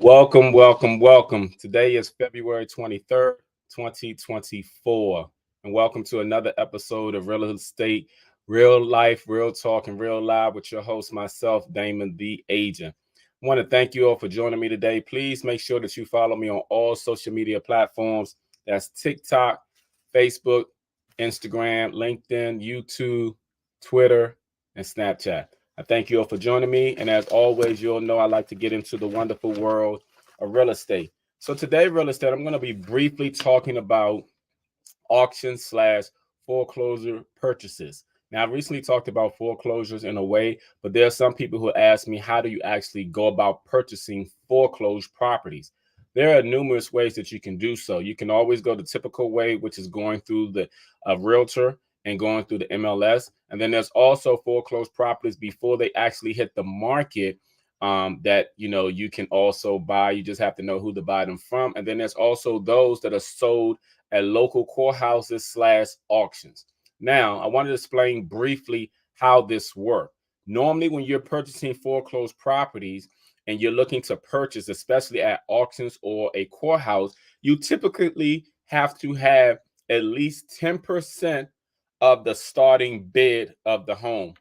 Welcome, welcome, welcome. Today is February 23rd, 2024. And welcome to another episode of Real Estate, Real Life, Real Talk, and Real Live with your host, myself, Damon the Agent. I want to thank you all for joining me today. Please make sure that you follow me on all social media platforms. That's TikTok, Facebook, Instagram, LinkedIn, YouTube, Twitter, and Snapchat. I thank you all for joining me. And as always, you'll know I like to get into the wonderful world of real estate. So today, real estate, I'm going to be briefly talking about auction slash foreclosure purchases. Now, I recently talked about foreclosures in a way, but there are some people who ask me, how do you actually go about purchasing foreclosed properties? There are numerous ways that you can do so. You can always go the typical way, which is going through the realtor and going through the MLS. And then there's also foreclosed properties before they actually hit the market that you can also buy. You just have to know who to buy them from. And then there's also those that are sold at local courthouses slash auctions. Now, I want to explain briefly how this works. Normally, when you're purchasing foreclosed properties and you're looking to purchase, especially at auctions or a courthouse, you typically have to have at least 10% of the starting bid of the home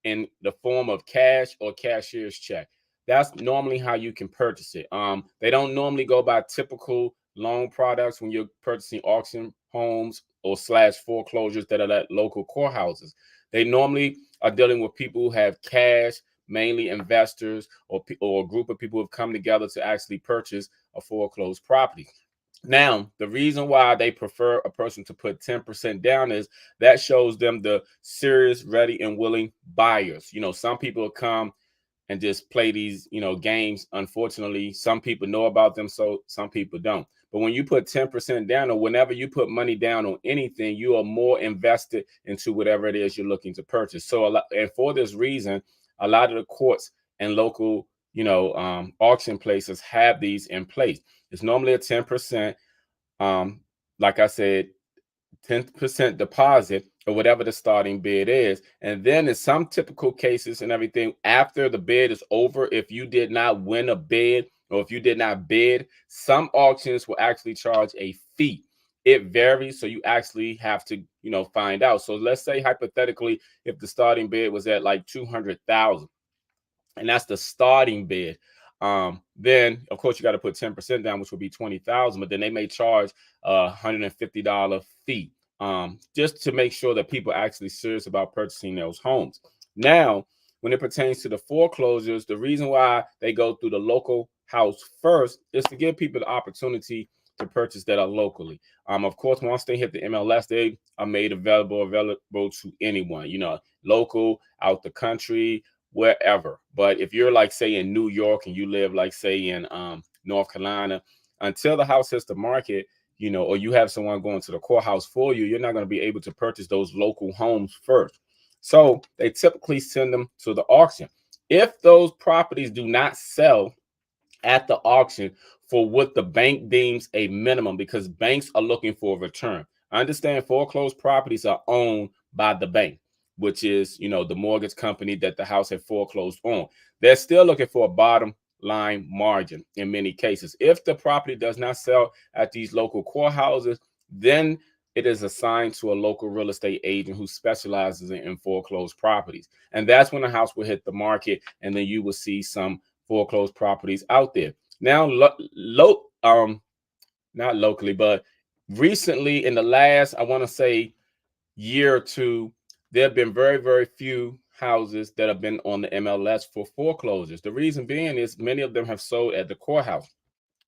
in the form of cash or cashier's check. That's normally how you can purchase it. They don't normally go by typical loan products when you're purchasing auction homes or slash foreclosures that are at local courthouses. They normally are dealing with people who have cash, mainly investors or a group of people who have come together to actually purchase a foreclosed property. Now, the reason why they prefer a person to put 10% down is that shows them the serious, ready, and willing buyers. Some people come and just play these, games. Unfortunately, some people know about them, so some people don't. But when you put 10% down, or whenever you put money down on anything, you are more invested into whatever it is you're looking to purchase. And for this reason, a lot of the courts and local, auction places have these in place. It's normally a 10%, like I said, 10% deposit or whatever the starting bid is. And then in some typical cases and everything, after the bid is over, if you did not win a bid or if you did not bid, some auctions will actually charge a fee. It varies, so you actually have to, find out. So let's say hypothetically, if the starting bid was at like 200,000, and that's the starting bid. Then of course you got to put 10% down, which would be 20,000, but then they may charge a $150 fee just to make sure that people are actually serious about purchasing those homes. Now, when it pertains to the foreclosures, the reason why they go through the local house first is to give people the opportunity to purchase that are locally. Of course, once they hit the MLS, they are made available to anyone, local, out the country, wherever. But if you're like, say, in New York and you live, like, say, in North Carolina, until the house hits the market, or you have someone going to the courthouse for you, you're not going to be able to purchase those local homes first. So they typically send them to the auction. If those properties do not sell at the auction for what the bank deems a minimum, because banks are looking for a return. I understand foreclosed properties are owned by the bank, which is, the mortgage company that the house had foreclosed on. They're still looking for a bottom line margin in many cases. If the property does not sell at these local courthouses, then it is assigned to a local real estate agent who specializes in foreclosed properties. And that's when the house will hit the market, and then you will see some foreclosed properties out there. Now, not locally, but recently in the last, I want to say, year or two, there have been very, very few houses that have been on the MLS for foreclosures. The reason being is many of them have sold at the courthouse.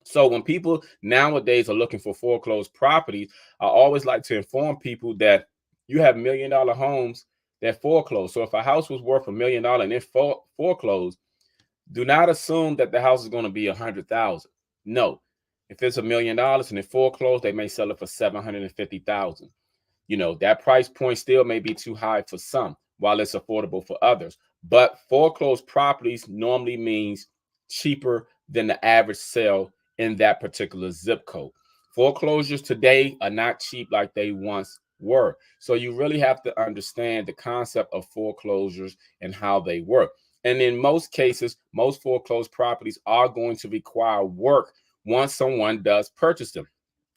So when people nowadays are looking for foreclosed properties, I always like to inform people that you have $1 million homes that foreclose. So if a house was worth $1 million and it foreclosed, do not assume that the house is going to be 100,000. No, if it's $1 million and it foreclosed, they may sell it for 750,000. That price point still may be too high for some, while it's affordable for others. But foreclosed properties normally means cheaper than the average sale in that particular zip code. Foreclosures today are not cheap like they once were. So you really have to understand the concept of foreclosures and how they work. And in most cases, most foreclosed properties are going to require work once someone does purchase them.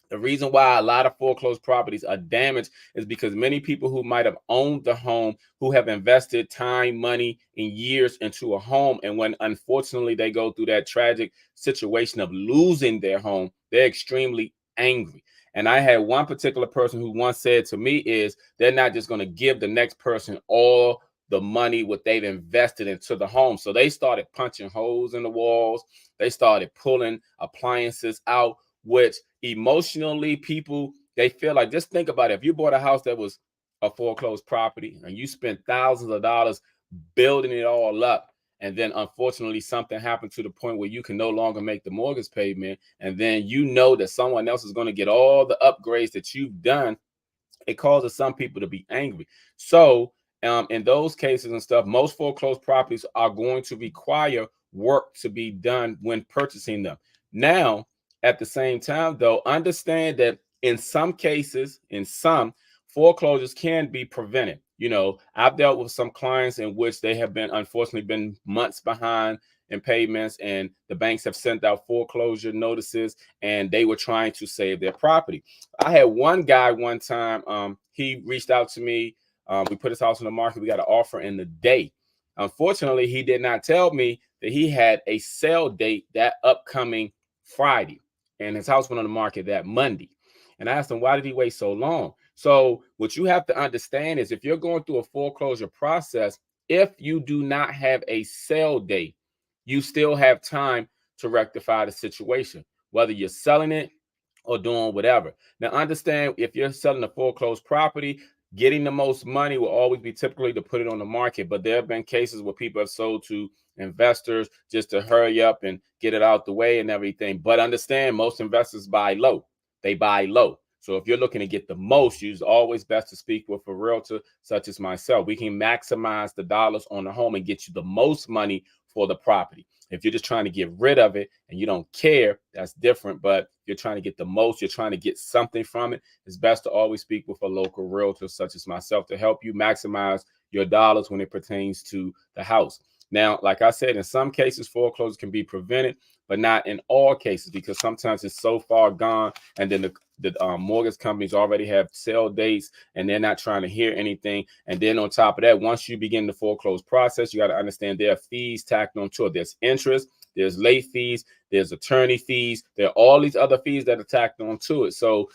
The reason why a lot of foreclosed properties are damaged is because many people who might have owned the home, who have invested time, money, and years into a home, and when unfortunately they go through that tragic situation of losing their home, they're extremely angry. And I had one particular person who once said to me is they're not just going to give the next person all the money what they've invested into the home. So they started punching holes in the walls. They started pulling appliances out, which emotionally people, they feel like, just think about it. If you bought a house that was a foreclosed property and you spent thousands of dollars building it all up, and then unfortunately something happened to the point where you can no longer make the mortgage payment, and then you know that someone else is going to get all the upgrades that you've done, it causes some people to be angry. So in those cases and stuff, most foreclosed properties are going to require work to be done when purchasing them. Now, at the same time, though, understand that in some cases, in some foreclosures can be prevented. You know, I've dealt with some clients in which they have been, unfortunately, been months behind in payments, and the banks have sent out foreclosure notices, and they were trying to save their property. I had one guy one time, he reached out to me. We put his house on the market. We got an offer in the day. Unfortunately, he did not tell me that he had a sale date that upcoming Friday, and his house went on the market that Monday. And I asked him, why did he wait so long? So what you have to understand is if you're going through a foreclosure process, if you do not have a sale date, you still have time to rectify the situation, whether you're selling it or doing whatever. Now, understand, if you're selling a foreclosed property, getting the most money will always be typically to put it on the market. But there have been cases where people have sold to investors just to hurry up and get it out the way and everything. But understand, most investors buy low. They buy low. So if you're looking to get the most, it's always best to speak with a realtor such as myself. We can maximize the dollars on the home and get you the most money for the property. If you're just trying to get rid of it and you don't care, that's different. But you're trying to get the most, you're trying to get something from it, it's best to always speak with a local realtor such as myself to help you maximize your dollars when it pertains to the house. Now, like I said, in some cases, foreclosure can be prevented, but not in all cases, because sometimes it's so far gone, and then the mortgage companies already have sale dates, and they're not trying to hear anything. And then on top of that, once you begin the foreclose process, you got to understand there are fees tacked onto it. There's interest, there's late fees, there's attorney fees, there are all these other fees that are tacked onto it. So,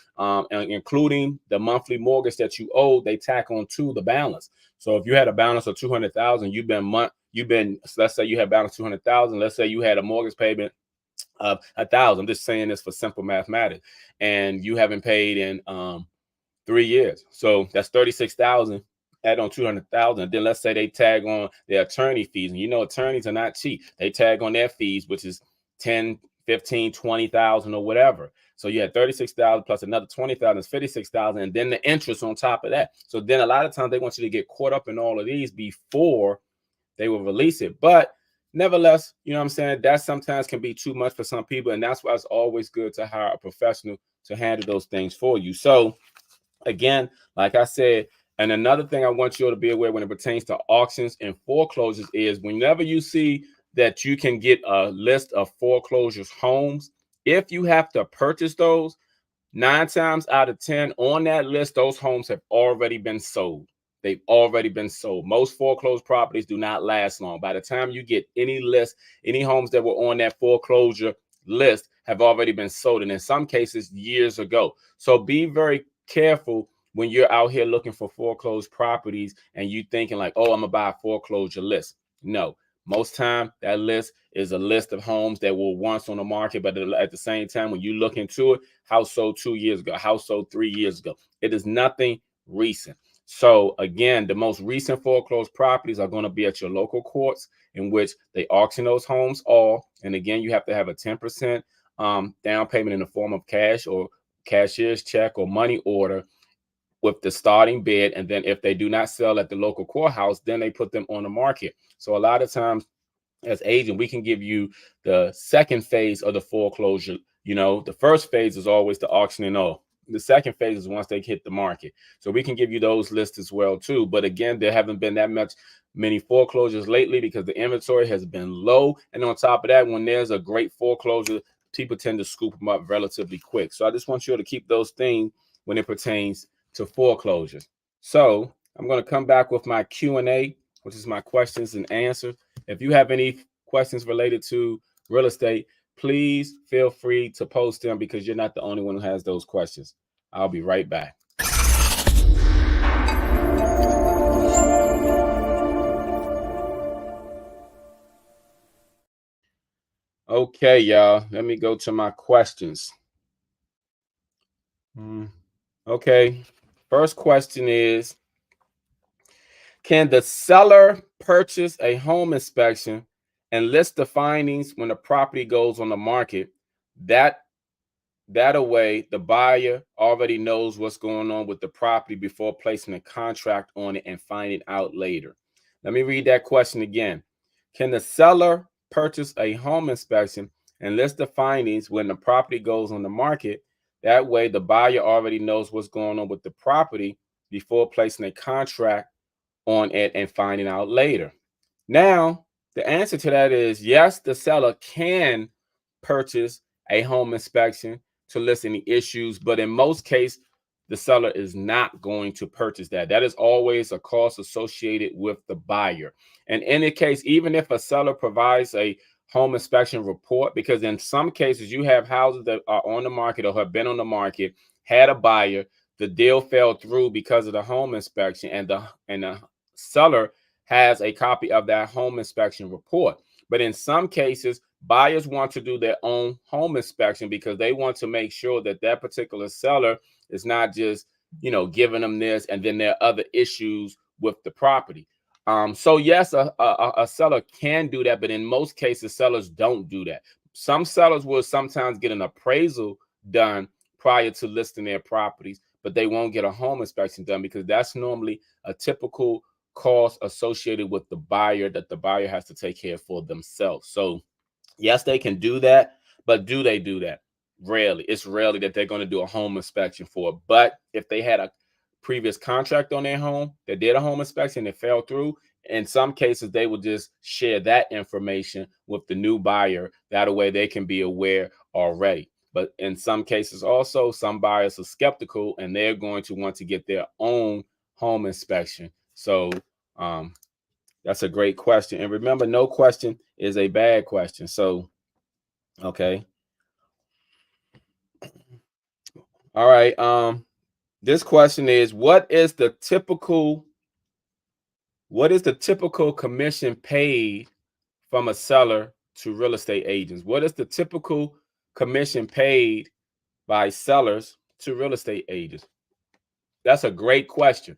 including the monthly mortgage that you owe, they tack onto the balance. So if you had a balance of 200,000, let's say you had balance 200,000. Let's say you had a mortgage payment of 1,000. I'm just saying this for simple mathematics, and you haven't paid in 3 years. So that's 36,000. Add on 200,000. Then let's say they tag on their attorney fees, and you know attorneys are not cheap. They tag on their fees, which is 10, 15, 20,000 or whatever. So you had 36,000 plus another 20,000 is 56,000, and then the interest on top of that. So then a lot of times they want you to get caught up in all of these before they will release it. But nevertheless, you know what I'm saying, that sometimes can be too much for some people, and that's why it's always good to hire a professional to handle those things for you. So again, like I said, and another thing I want you to be aware when it pertains to auctions and foreclosures is whenever you see that you can get a list of foreclosures homes, if you have to purchase those, 9 times out of 10 on that list, those homes have already been sold. They've already been sold. Most foreclosed properties do not last long. By the time you get any list, any homes that were on that foreclosure list have already been sold, and in some cases years ago. So be very careful when you're out here looking for foreclosed properties and you thinking like, oh, I'm gonna buy a foreclosure list. No, most time that list is a list of homes that were once on the market, but at the same time, when you look into it, house sold 2 years ago, house sold 3 years ago. It is nothing recent. So again, the most recent foreclosed properties are going to be at your local courts, in which they auction those homes all. And again, you have to have a 10% down payment in the form of cash or cashier's check or money order with the starting bid. And then if they do not sell at the local courthouse, then they put them on the market. So a lot of times as agent, we can give you the second phase of the foreclosure. You know, the first phase is always the auctioning off. the second phase is once they hit the market. So we can give you those lists as well too. But again, there haven't been that many foreclosures lately because the inventory has been low. And on top of that, when there's a great foreclosure, people tend to scoop them up relatively quick. So I just want you to keep those things when it pertains to foreclosures. So I'm going to come back with my Q&A, which is my questions and answers. If you have any questions related to real estate, please feel free to post them because you're not the only one who has those questions. I'll be right back. Okay, y'all, let me go to my questions. Okay, first question is, can the seller purchase a home inspection and list the findings when the property goes on the market? That away, the buyer already knows what's going on with the property before placing a contract on it and finding out later. Let me read that question again. Can the seller purchase a home inspection and list the findings when the property goes on the market? That way, the buyer already knows what's going on with the property before placing a contract on it and finding out later. Now, the answer to that is yes, the seller can purchase a home inspection to list any issues, but in most cases, the seller is not going to purchase that. That is always a cost associated with the buyer. And in any case, even if a seller provides a home inspection report, because in some cases you have houses that are on the market or have been on the market, had a buyer, the deal fell through because of the home inspection, and the seller has a copy of that home inspection report. But in some cases, buyers want to do their own home inspection because they want to make sure that that particular seller is not just, giving them this and then there are other issues with the property. So yes, a seller can do that, but in most cases, sellers don't do that. Some sellers will sometimes get an appraisal done prior to listing their properties, but they won't get a home inspection done because that's normally a typical cost associated with the buyer that the buyer has to take care of for themselves. So yes, they can do that, but do they do that? Rarely. It's rarely that they're going to do a home inspection for it. But if they had a previous contract on their home that did a home inspection and fell through, in some cases, they will just share that information with the new buyer. That way they can be aware already. But in some cases also, some buyers are skeptical and they're going to want to get their own home inspection. So that's a great question. And remember, no question is a bad question. So, okay. All right. This question is, what is the typical commission paid from a seller to real estate agents? What is the typical commission paid by sellers to real estate agents? That's a great question.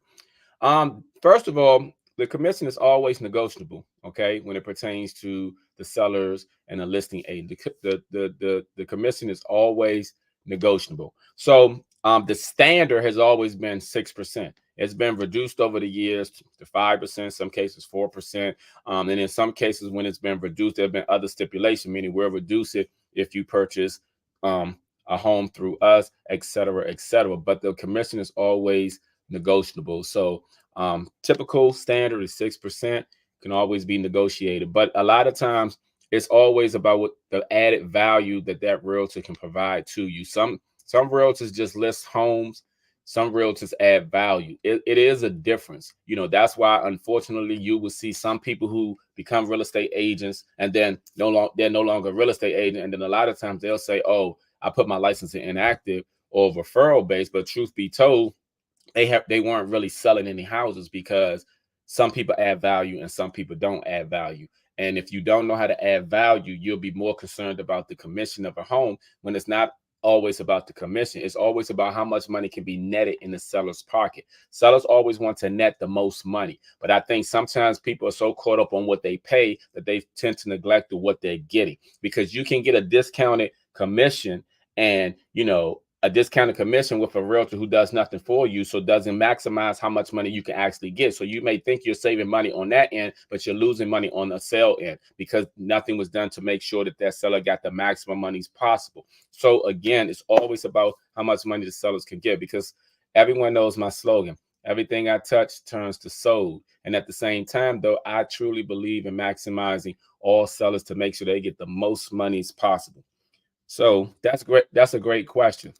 First of all, the commission is always negotiable, okay, when it pertains to the sellers and the listing agent. The commission is always negotiable. So the standard has always been 6%. It's been reduced over the years to 5%, some cases 4%. And in some cases, when it's been reduced, there have been other stipulations, meaning we'll reduce it if you purchase a home through us, et cetera, et cetera. But the commission is always negotiable. So typical standard is 6%, can always be negotiated. But a lot of times it's always about what the added value that realtor can provide to you. Some realtors just list homes. Some realtors add value. It is a difference. That's why, unfortunately, you will see some people who become real estate agents and then they're no longer real estate agent. And then a lot of times they'll say, oh, I put my license in inactive or referral based. But truth be told, they weren't really selling any houses because some people add value and some people don't add value. And if you don't know how to add value, you'll be more concerned about the commission of a home when it's not always about the commission. It's always about how much money can be netted in the seller's pocket. Sellers always want to net the most money. But I think sometimes people are so caught up on what they pay that they tend to neglect what they're getting, because you can get a discounted commission and, a discounted commission with a realtor who does nothing for you, so doesn't maximize how much money you can actually get. So you may think you're saving money on that end, but you're losing money on the sale end because nothing was done to make sure that that seller got the maximum monies possible. So again, it's always about how much money the sellers can get, because everyone knows my slogan: everything I touch turns to sold. And at the same time, though, I truly believe in maximizing all sellers to make sure they get the most monies possible. So that's great. That's a great question.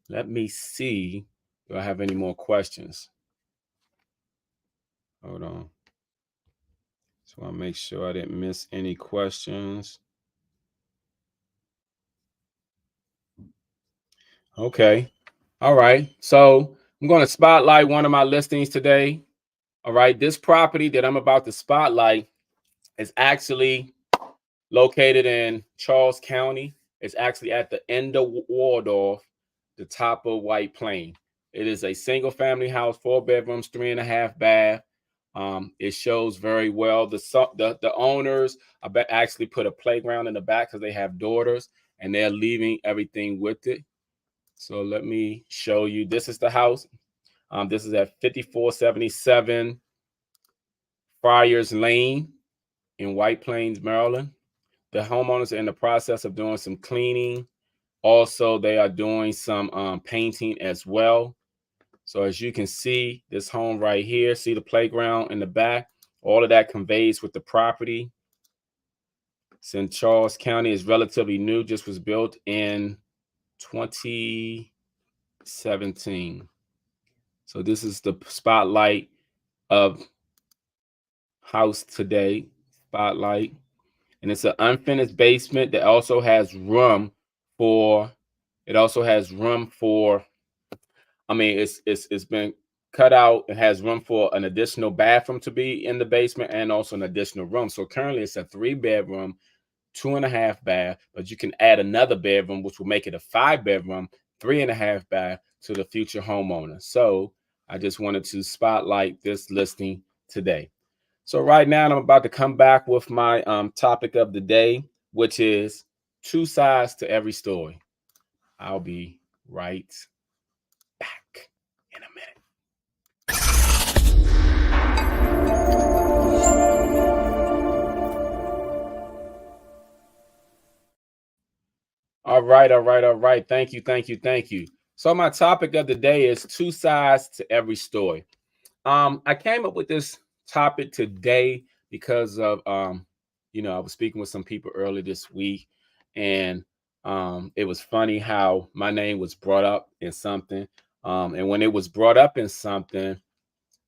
Let me see. Do I have any more questions? Hold on. So I'll make sure I didn't miss any questions. Okay. All right. So I'm going to spotlight one of my listings today. All right. This property that I'm about to spotlight is actually located in Charles County. It's actually at the end of Waldorf, the top of White Plain. It is a single family house, 4 bedrooms, 3.5 bath. It shows very well. The owners actually put a playground in the back because they have daughters, and they're leaving everything with it. So let me show you. This is the house. This is at 5477 Friars Lane in White Plains, Maryland. The homeowners are in the process of doing some cleaning. Also, they are doing some painting as well. So as you can see, this home right here, see the playground in the back, all of that conveys with the property. It's in Charles County. It's relatively new, just was built in 2017. So this is the spotlight of house today, spotlight. And it's an unfinished basement that also has room for, I mean, it's been cut out. It has room for an additional bathroom to be in the basement and also an additional room. So currently it's a 3-bedroom, 2.5 bath, but you can add another bedroom, which will make it a 5-bedroom, 3.5 bath to the future homeowner. So I just wanted to spotlight this listing today. So right now I'm about to come back with my topic of the day, which is 2 sides to every story. I'll be right back in a minute. All right. Thank you. So my topic of the day is 2 sides to every story. I came up with this topic today because of I was speaking with some people earlier this week, and it was funny how my name was brought up in something. And when it was brought up in something,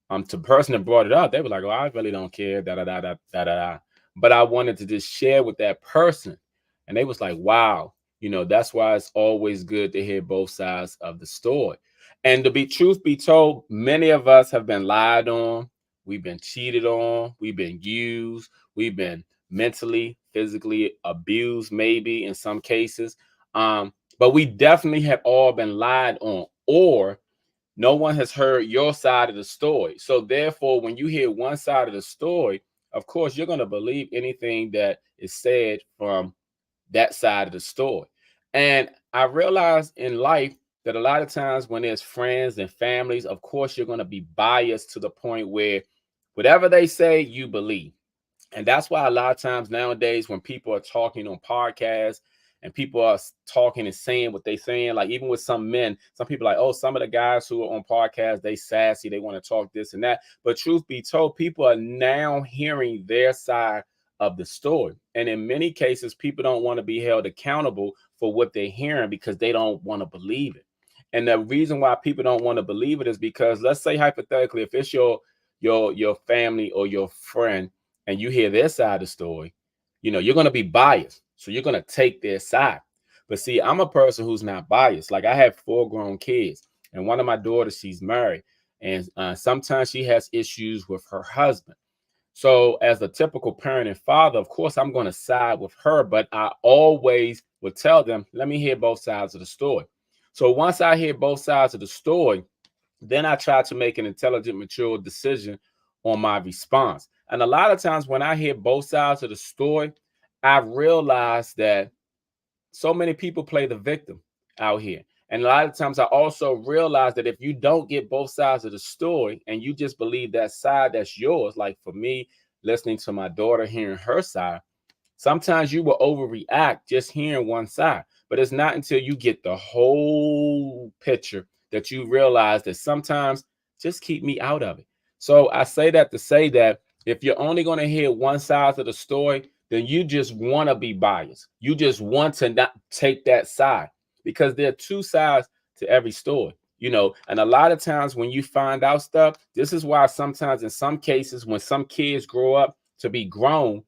to the person that brought it up, they were like, "Oh, I really don't care." Da da da da da da. But I wanted to just share with that person, and they was like, "Wow, that's why it's always good to hear both sides of the story." And to be truth be told, many of us have been lied on, we've been cheated on, we've been used, we've been mentally, physically abused, maybe in some cases. But we definitely have all been lied on, or no one has heard your side of the story. So therefore, when you hear one side of the story, of course, you're going to believe anything that is said from that side of the story. And I realize in life that a lot of times when there's friends and families, of course, you're going to be biased to the point where whatever they say, you believe. And that's why a lot of times nowadays, when people are talking on podcasts and people are talking and saying what they're saying, like even with some men, some people are like, oh, some of the guys who are on podcasts, they sassy, they want to talk this and that. But truth be told, people are now hearing their side of the story. And in many cases, people don't want to be held accountable for what they're hearing because they don't want to believe it. And the reason why people don't want to believe it is because, let's say hypothetically, if it's your family or your friend, and you hear their side of the story, you're going to be biased. So you're going to take their side. But see, I'm a person who's not biased. Like, I have 4 grown kids, and one of my daughters, she's married. And sometimes she has issues with her husband. So as a typical parent and father, of course, I'm going to side with her, but I always would tell them, let me hear both sides of the story. So once I hear both sides of the story, then I try to make an intelligent, mature decision on my response. And a lot of times when I hear both sides of the story, I realize that so many people play the victim out here. And a lot of times I also realize that if you don't get both sides of the story and you just believe that side that's yours, like for me, listening to my daughter, hearing her side, sometimes you will overreact just hearing one side. But it's not until you get the whole picture that you realize that sometimes just keep me out of it. So I say that to say that if you're only going to hear one side of the story, then you just want to be biased. You just want to not take that side because there are two sides to every story. And a lot of times when you find out stuff, this is why sometimes in some cases, when some kids grow up to be grown,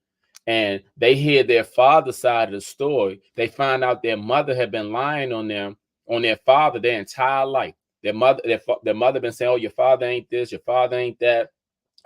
and they hear their father's side of the story, they find out their mother had been lying on them, on their father, their entire life. Their mother been saying, "Oh, your father ain't this, your father ain't that,"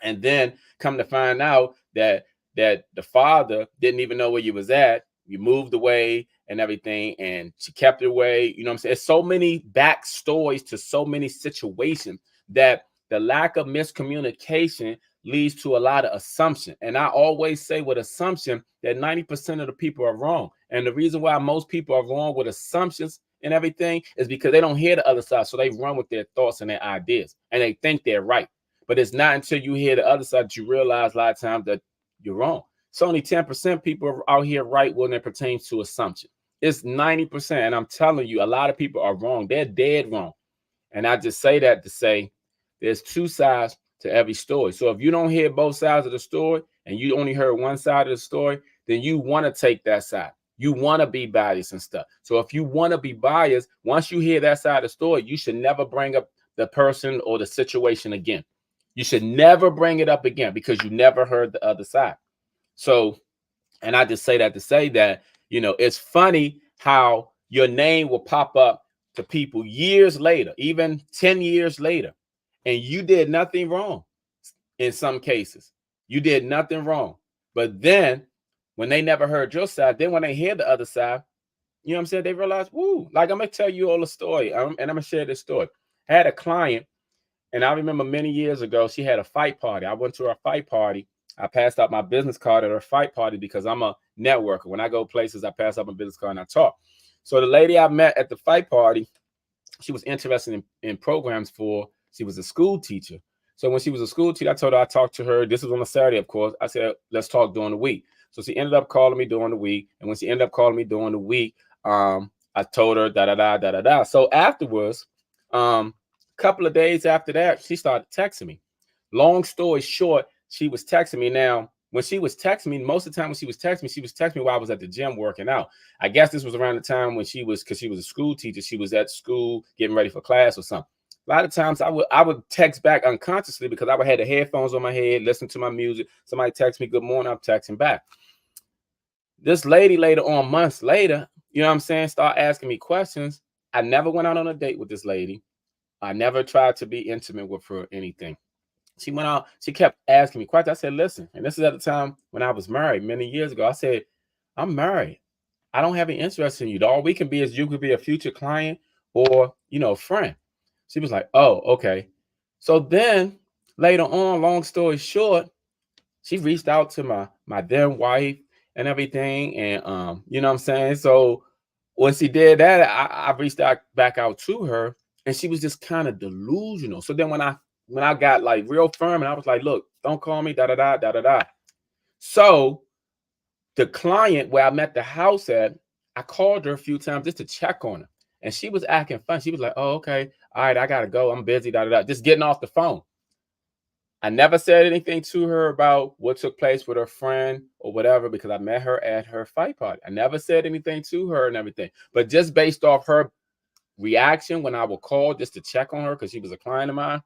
and then come to find out that the father didn't even know where you was at. You moved away and everything, and she kept it away. You know what I'm saying? There's so many backstories to so many situations that the lack of miscommunication leads to a lot of assumption. And I always say with assumption that 90% of the people are wrong. And the reason why most people are wrong with assumptions and everything is because they don't hear the other side. So they run with their thoughts and their ideas and they think they're right. But it's not until you hear the other side that you realize a lot of times that you're wrong. It's only 10% people out here right when it pertains to assumption. It's 90%. And I'm telling you, a lot of people are wrong. They're dead wrong. And I just say that to say there's two sides to every story. So if you don't hear both sides of the story and you only heard one side of the story, then you want to take that side. You want to be biased and stuff. So if you want to be biased, once you hear that side of the story, you should never bring up the person or the situation again. You should never bring it up again because you never heard the other side. So, and I just say that to say that, it's funny how your name will pop up to people years later, even 10 years later, and you did nothing wrong. In some cases, you did nothing wrong. But then when they never heard your side, then when they hear the other side, you know what I'm saying? They realize, woo, like I'm going to tell you all the story. And I'm going to share this story. I had a client, and I remember many years ago, she had a fight party. I went to her fight party. I passed out my business card at her fight party because I'm a networker. When I go places, I pass out my business card and I talk. So the lady I met at the fight party, she was interested in programs she was a school teacher. So when she was a school teacher, I told her I talked to her. This was on a Saturday, of course. I said, let's talk during the week. So she ended up calling me during the week. And when she ended up calling me during the week, I told her da-da-da. So afterwards, a couple of days after that, she started texting me. Long story short, she was texting me. Now, when she was texting me, most of the time when she was texting me while I was at the gym working out. I guess this was around the time when because she was a school teacher, she was at school getting ready for class or something. A lot of times I would text back unconsciously because I would have the headphones on my head, listen to my music. Somebody text me, good morning, I'm texting back. This lady later on, months later, you know what I'm saying, start asking me questions. I never went out on a date with this lady. I never tried to be intimate with her or anything. She went out, she kept asking me questions. I said, listen, and this is at the time when I was married many years ago. I said, I'm married. I don't have any interest in you. All we can be is you could be a future client or, friend. She was like, oh, okay. So then later on, long story short, she reached out to my then wife and everything. And you know what I'm saying? So when she did that, I reached out back out to her and she was just kind of delusional. So then when I got like real firm and I was like, look, don't call me, da da da da da da. So the client where I met the house at, I called her a few times just to check on her. And she was acting fun. She was like, oh, okay. All right, I gotta go. I'm busy, da da da. Just getting off the phone. I never said anything to her about what took place with her friend or whatever because I met her at her fight party. I never said anything to her and everything. But just based off her reaction when I would call just to check on her because she was a client of mine,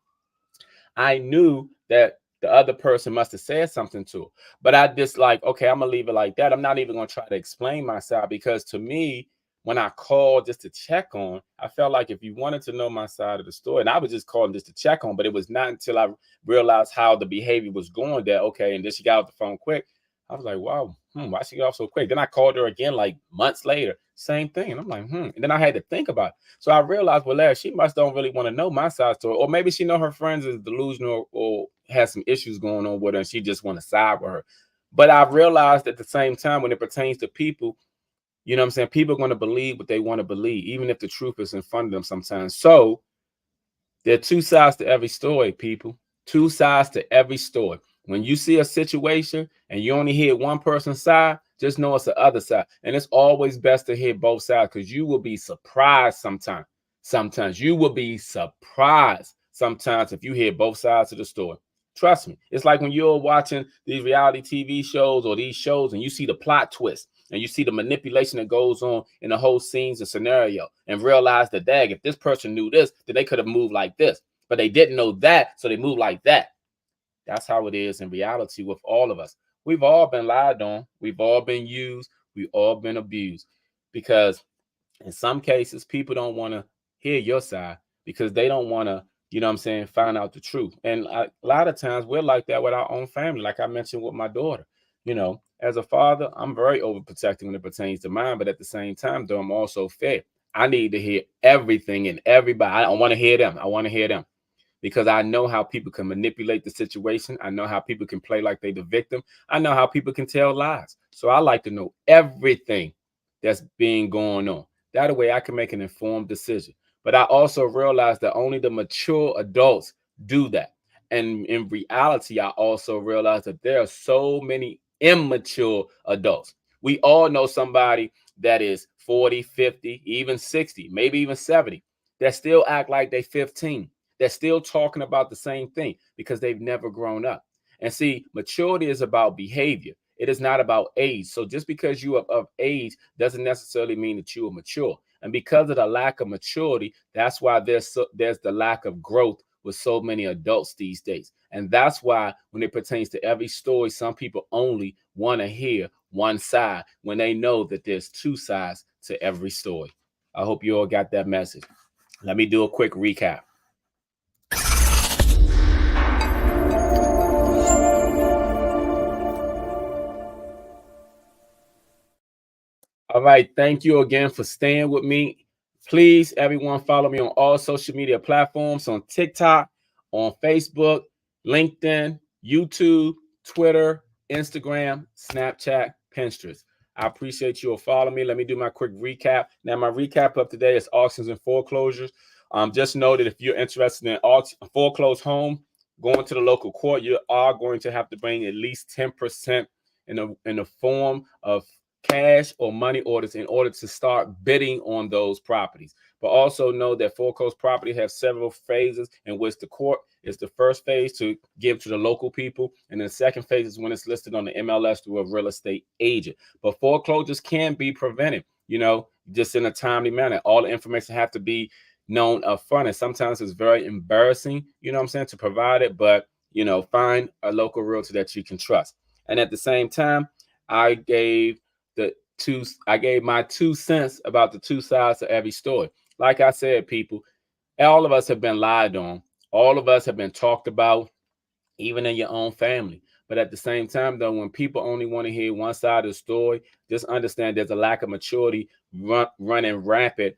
I knew that the other person must have said something to her. But I just like, okay, I'm gonna leave it like that. I'm not even gonna try to explain myself because to me, when I called just to check on, I felt like if you wanted to know my side of the story, and I was just calling just to check on, but it was not until I realized how the behavior was going that, okay, and then she got off the phone quick. I was like, wow, why she get off so quick? Then I called her again like months later, same thing. And I'm like, And then I had to think about it. So I realized, well, Larry, she must don't really want to know my side story. Or maybe she know her friends is delusional or has some issues going on with her and she just want to side with her. But I realized at the same time when it pertains to people, You know what I'm saying? People are going to believe what they want to believe, even if the truth is in front of them sometimes. So there are two sides to every story, people. Two sides to every story. When you see a situation and you only hear one person's side, just know it's the other side. And it's always best to hear both sides, because you will be surprised sometimes. Sometimes you will be surprised sometimes if you hear both sides of the story. Trust me. It's like when you're watching these reality TV shows or these shows and you see the plot twist and you see the manipulation that goes on in the whole scenes and scenario, and realize that, dag, if this person knew this, then they could have moved like this. But they didn't know that, so they moved like that. That's how it is in reality with all of us. We've all been lied on. We've all been used. We've all been abused. Because in some cases, people don't want to hear your side because they don't want to, you know what I'm saying, find out the truth. And a lot of times we're like that with our own family, like I mentioned with my daughter. You know, as a father, I'm very overprotecting when it pertains to mine, but at the same time, though, I'm also fair. I need to hear everything and everybody. I don't want to hear them. I want to hear them, because I know how people can manipulate the situation. I know how people can play like they the victim. I know how people can tell lies. So I like to know everything that's being going on. That way I can make an informed decision. But I also realize that only the mature adults do that. And in reality, I also realize that there are so many immature adults. We all know somebody that is 40, 50, even 60, maybe even 70, that still act like they 15. They're still talking about the same thing because they've never grown up. And see, maturity is about behavior. It is not about age. So just because you are of age doesn't necessarily mean that you are mature. And because of the lack of maturity, that's why there's the lack of growth with so many adults these days. And that's why when it pertains to every story, some people only want to hear one side when they know that there's two sides to every story. I hope you all got that message. Let me do a quick recap. All right. Thank you again for staying with me. Please, everyone, follow me on all social media platforms, on TikTok, on Facebook, LinkedIn, YouTube, Twitter, Instagram, Snapchat, Pinterest. I appreciate you all following me. Let me do my quick recap. Now, my recap of today is auctions and foreclosures. Just know that if you're interested in foreclosed home, going to the local court, you are going to have to bring at least 10% in the form of cash or money orders in order to start bidding on those properties. But also know that foreclosed property have several phases, in which the court is the first phase to give to the local people, and then the second phase is when it's listed on the MLS through a real estate agent. But foreclosures can be prevented, just in a timely manner. All the information have to be known up front, and sometimes it's very embarrassing, to provide it. But find a local realtor that you can trust. And at the same time, I gave my 2 cents about the two sides of every story. Like I said, people, all of us have been lied on. All of us have been talked about, even in your own family. But at the same time, though, when people only want to hear one side of the story, just understand there's a lack of maturity running rampant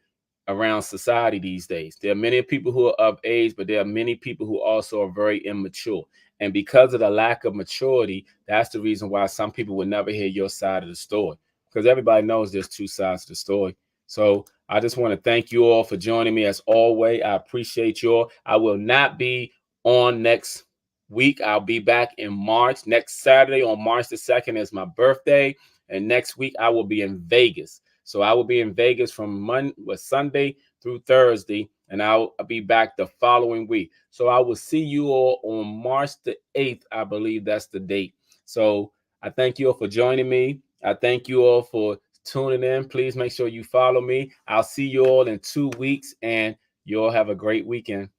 around society these days. There are many people who are of age, but there are many people who also are very immature. And because of the lack of maturity, that's the reason why some people will never hear your side of the story, because everybody knows there's two sides to the story. So I just want to thank you all for joining me as always. I appreciate you all. I will not be on next week. I'll be back in March. Next Saturday on March the 2nd is my birthday. And next week I will be in Vegas. So I will be in Vegas from Sunday through Thursday, and I'll be back the following week. So I will see you all on March the 8th. I believe that's the date. So I thank you all for joining me. I thank you all for tuning in. Please make sure you follow me. I'll see you all in 2 weeks, and you all have a great weekend.